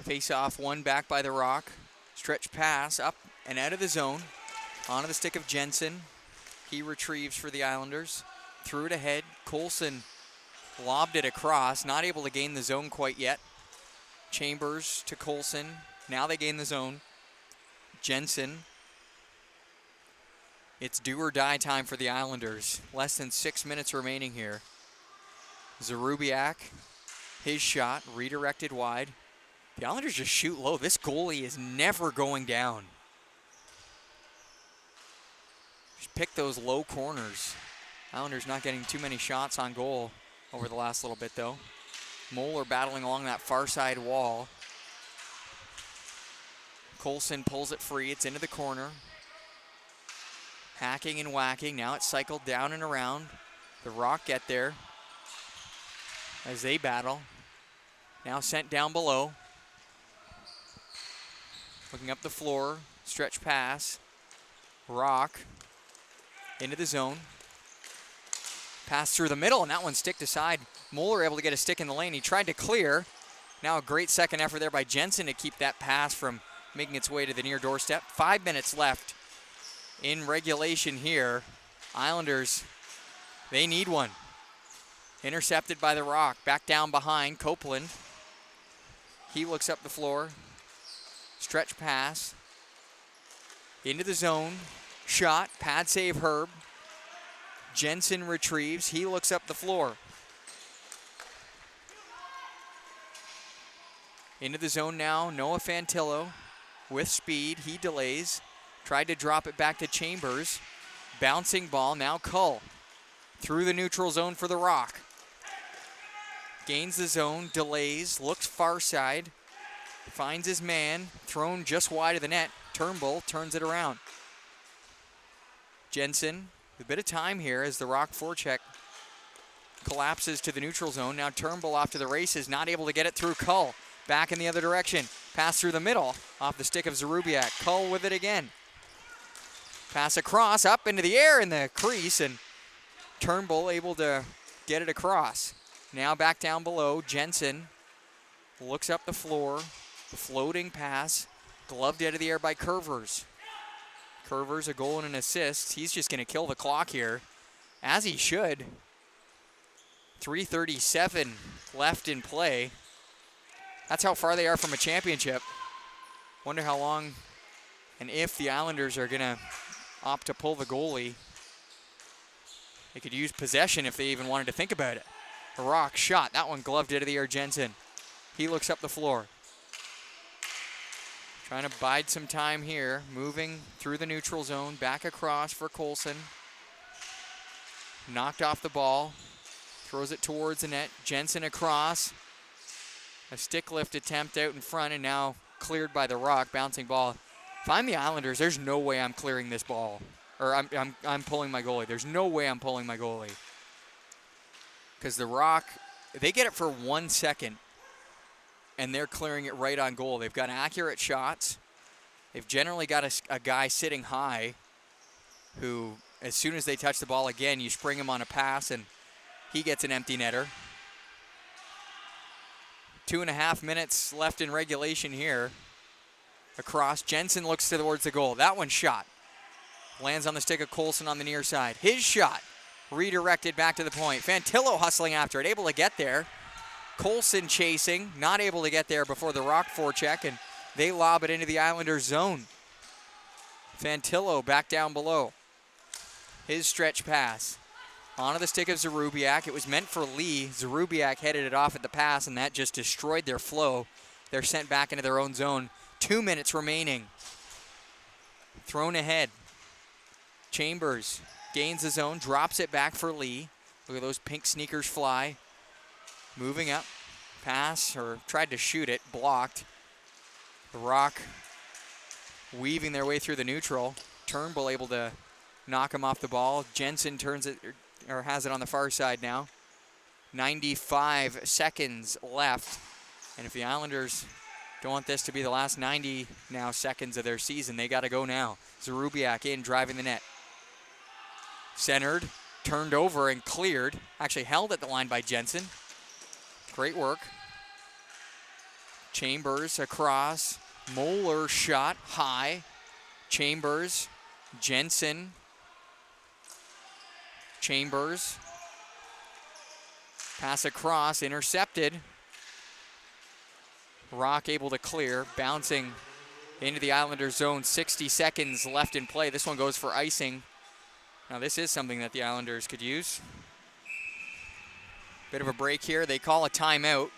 Face off, one back by the Rock. Stretch pass up and out of the zone. Onto the stick of Jensen. He retrieves for the Islanders. Threw it ahead. Colson lobbed it across. Not able to gain the zone quite yet. Chambers to Colson. Now they gain the zone. Jensen. It's do or die time for the Islanders. Less than 6 minutes remaining here. Zarubiak. His shot redirected wide. The Islanders just shoot low. This goalie is never going down. Just pick those low corners. Islanders not getting too many shots on goal over the last little bit, though. Moeller battling along that far side wall. Colson pulls it free. It's into the corner. Hacking and whacking. Now it's cycled down and around. The Rock get there as they battle. Now sent down below. Looking up the floor, stretch pass. Rock into the zone. Pass through the middle, and that one sticked aside. Moeller able to get a stick in the lane. He tried to clear. Now a great second effort there by Jensen to keep that pass from making its way to the near doorstep. 5 minutes left in regulation here. Islanders, they need one. Intercepted by the Rock. Back down behind, Copeland. He looks up the floor. Stretch pass. Into the zone. Shot. Pad save Herb. Jensen retrieves. He looks up the floor. Into the zone now. Noah Fantillo with speed. He delays. Tried to drop it back to Chambers. Bouncing ball. Now Cull. Through the neutral zone for the Rock. Gains the zone. Delays. Looks far side. Finds his man, thrown just wide of the net. Turnbull turns it around. Jensen, with a bit of time here as the Rock forecheck collapses to the neutral zone. Now Turnbull off to the races, not able to get it through Cull. Back in the other direction. Pass through the middle, off the stick of Zarubiak. Cull with it again. Pass across, up into the air in the crease, and Turnbull able to get it across. Now back down below, Jensen looks up the floor. Floating pass, gloved out of the air by Curvers. Curvers, a goal and an assist. He's just going to kill the clock here, as he should. 3:37 left in play. That's how far they are from a championship. Wonder how long and if the Islanders are going to opt to pull the goalie. They could use possession if they even wanted to think about it. A Rock shot, that one gloved out of the air, Jensen. He looks up the floor. Trying to bide some time here. Moving through the neutral zone. Back across for Colson. Knocked off the ball. Throws it towards the net. Jensen across. A stick lift attempt out in front and now cleared by the Rock. Bouncing ball. If I'm the Islanders, there's no way I'm clearing this ball. Or I'm pulling my goalie. There's no way I'm pulling my goalie. Because the Rock, they get it for 1 second, and they're clearing it right on goal. They've got accurate shots. They've generally got a guy sitting high who, as soon as they touch the ball again, you spring him on a pass, and he gets an empty netter. 2.5 minutes left in regulation here. Across, Jensen looks towards the goal. That one's shot. Lands on the stick of Colson on the near side. His shot redirected back to the point. Fantillo hustling after it, able to get there. Colson chasing, not able to get there before the Rock forecheck, and they lob it into the Islanders' zone. Fantillo back down below. His stretch pass. Onto the stick of Zarubiak. It was meant for Lee. Zarubiak headed it off at the pass, and that just destroyed their flow. They're sent back into their own zone. 2 minutes remaining. Thrown ahead. Chambers gains the zone, drops it back for Lee. Look at those pink sneakers fly. Moving up. Pass, or tried to shoot it, blocked. The Rock weaving their way through the neutral. Turnbull able to knock him off the ball. Jensen turns it, or has it on the far side now. 95 seconds left. And if the Islanders don't want this to be the last 90 now seconds of their season, they got to go now. Zarubiak in, driving the net. Centered, turned over and cleared. Actually held at the line by Jensen. Great work. Chambers across. Moeller shot high. Chambers, Jensen. Chambers. Pass across, intercepted. Rock able to clear, bouncing into the Islanders' zone. 60 seconds left in play. This one goes for icing. Now this is something that the Islanders could use. Bit of a break here. They call a timeout.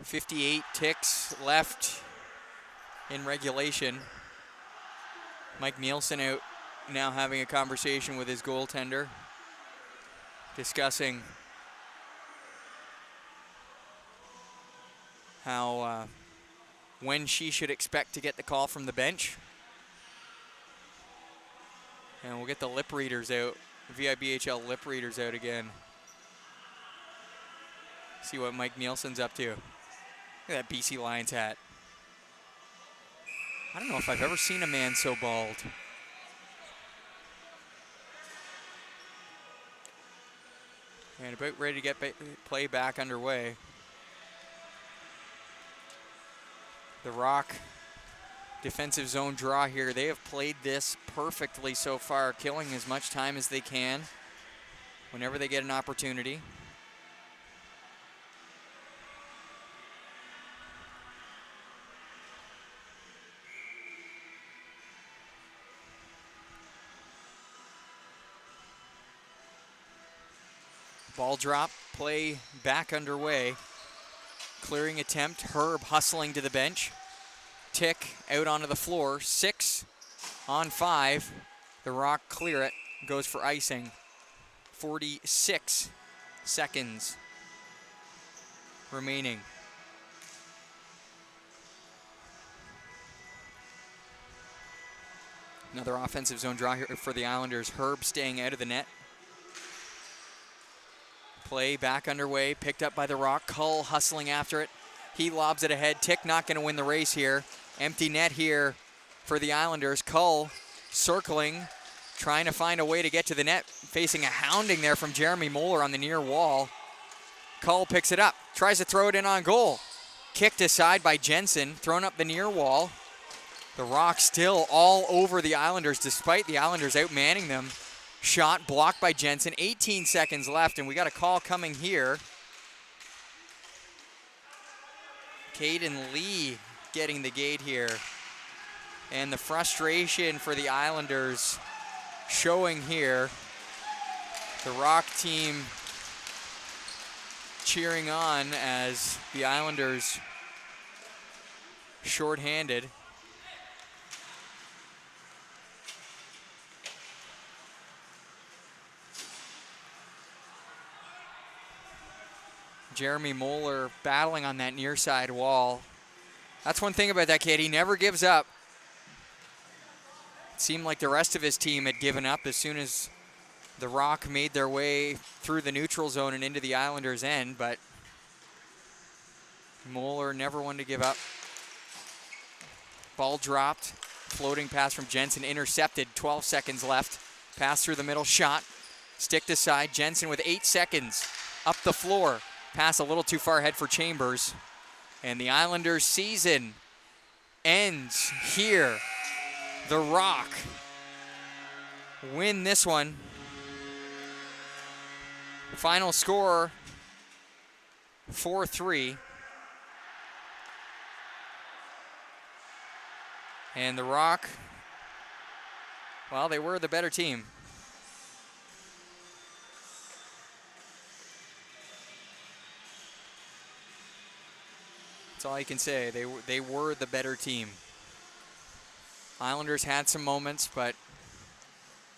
.58 ticks left in regulation. Mike Nielsen out now having a conversation with his goaltender, discussing how when she should expect to get the call from the bench. And we'll get the lip readers out, VIBHL lip readers out again. See what Mike Nielsen's up to. Look at that BC Lions hat. I don't know if I've ever seen a man so bald. And about ready to get play back underway. The Rock defensive zone draw here. They have played this perfectly so far, killing as much time as they can whenever they get an opportunity. Ball drop, play back underway. Clearing attempt, Herb hustling to the bench. Tick out onto the floor, 6 on 5. The Rock clear it, goes for icing. 46 seconds remaining. Another offensive zone draw here for the Islanders. Herb staying out of the net. Play back underway, picked up by the Rock. Cull hustling after it. He lobs it ahead. Tick not going to win the race here. Empty net here for the Islanders. Cull circling, trying to find a way to get to the net. Facing a hounding there from Jeremy Moeller on the near wall. Cull picks it up, tries to throw it in on goal. Kicked aside by Jensen, thrown up the near wall. The Rock still all over the Islanders despite the Islanders outmanning them. Shot blocked by Jensen. 18 seconds left, and we got a call coming here. Caden Lee getting the gate here. And the frustration for the Islanders showing here. The Rock team cheering on as the Islanders shorthanded. Jeremy Moeller battling on that near side wall. That's one thing about that kid. He never gives up. seemed like the rest of his team had given up as soon as the Rock made their way through the neutral zone and into the Islanders' end, but Moeller never one to give up. Ball dropped, floating pass from Jensen, intercepted, 12 seconds left. Pass through the middle, shot, stick to side. Jensen with 8 seconds, up the floor. Pass a little too far ahead for Chambers. And the Islanders' season ends here. The Rock win this one. Final score, 4-3. And the Rock, well, they were the better team. That's all you can say. They were the better team. Islanders had some moments, but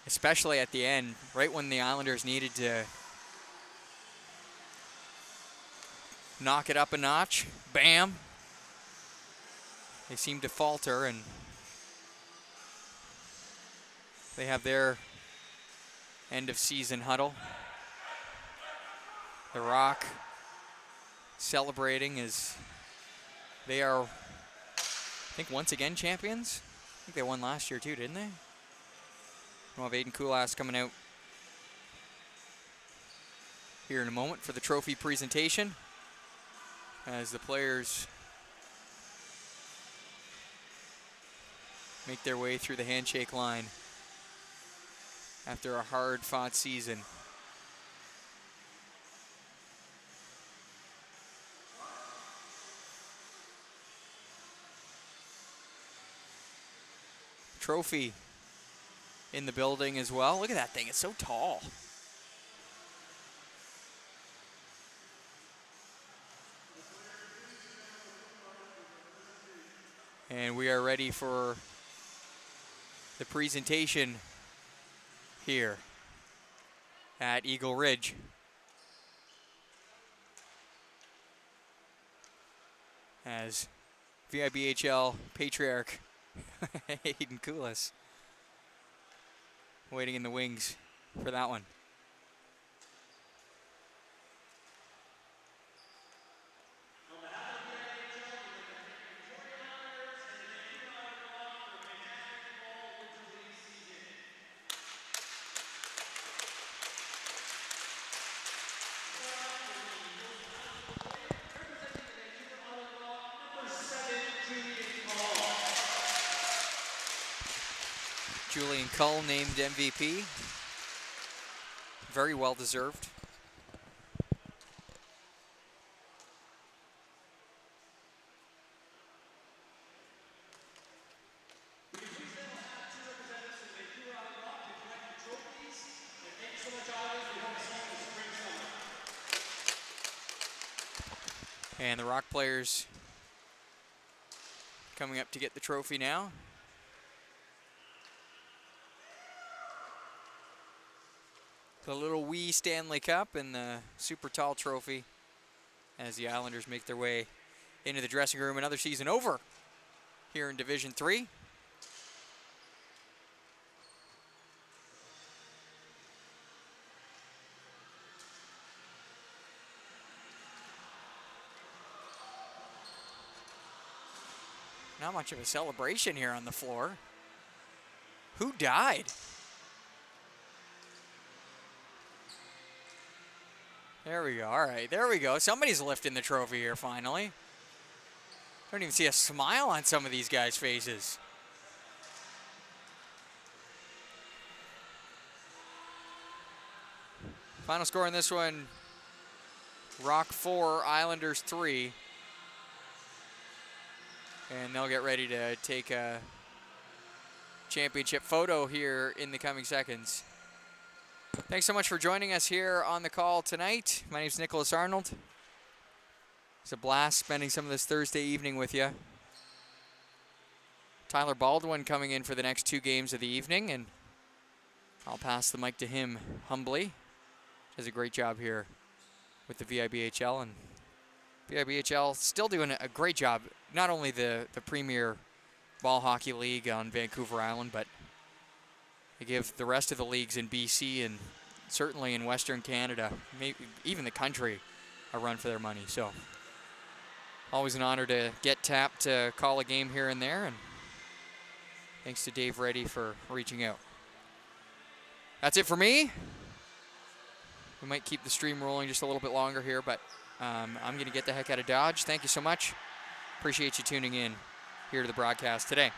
especially at the end, right when the Islanders needed to knock it up a notch, bam, they seemed to falter, and they have their end of season huddle. The Rock celebrating as they are, I think, once again champions. I think they won last year too, didn't they? We'll have Aiden Kulas coming out here in a moment for the trophy presentation as the players make their way through the handshake line after a hard-fought season. Trophy in the building as well. Look at that thing, it's so tall. And we are ready for the presentation here at Eagle Ridge. As VIBHL Patriarch Aiden Kulas waiting in the wings for that one. Julian Cull named MVP. Very well deserved. And the Rock players coming up to get the trophy now. The little wee Stanley Cup and the super tall trophy as the Islanders make their way into the dressing room. Another season over here in Division 3. Not much of a celebration here on the floor. Who died? There we go. All right, there we go. Somebody's lifting the trophy here finally. I don't even see a smile on some of these guys' faces. Final score in this one, Rock 4, Islanders 3. And they'll get ready to take a championship photo here in the coming seconds. Thanks so much for joining us here on the call tonight. My name's Nicholas Arnold. It's a blast spending some of this Thursday evening with you. Tyler Baldwin coming in for the next 2 games of the evening, and I'll pass the mic to him humbly. Does a great job here with the VIBHL, and VIBHL still doing a great job. Not only the premier ball hockey league on Vancouver Island, but they give the rest of the leagues in BC and certainly in Western Canada, maybe even the country, a run for their money. So always an honor to get tapped to call a game here and there, and thanks to Dave Reddy for reaching out. That's it for me. We might keep the stream rolling just a little bit longer here, but I'm going to get the heck out of Dodge. Thank you so much. Appreciate you tuning in here to the broadcast today.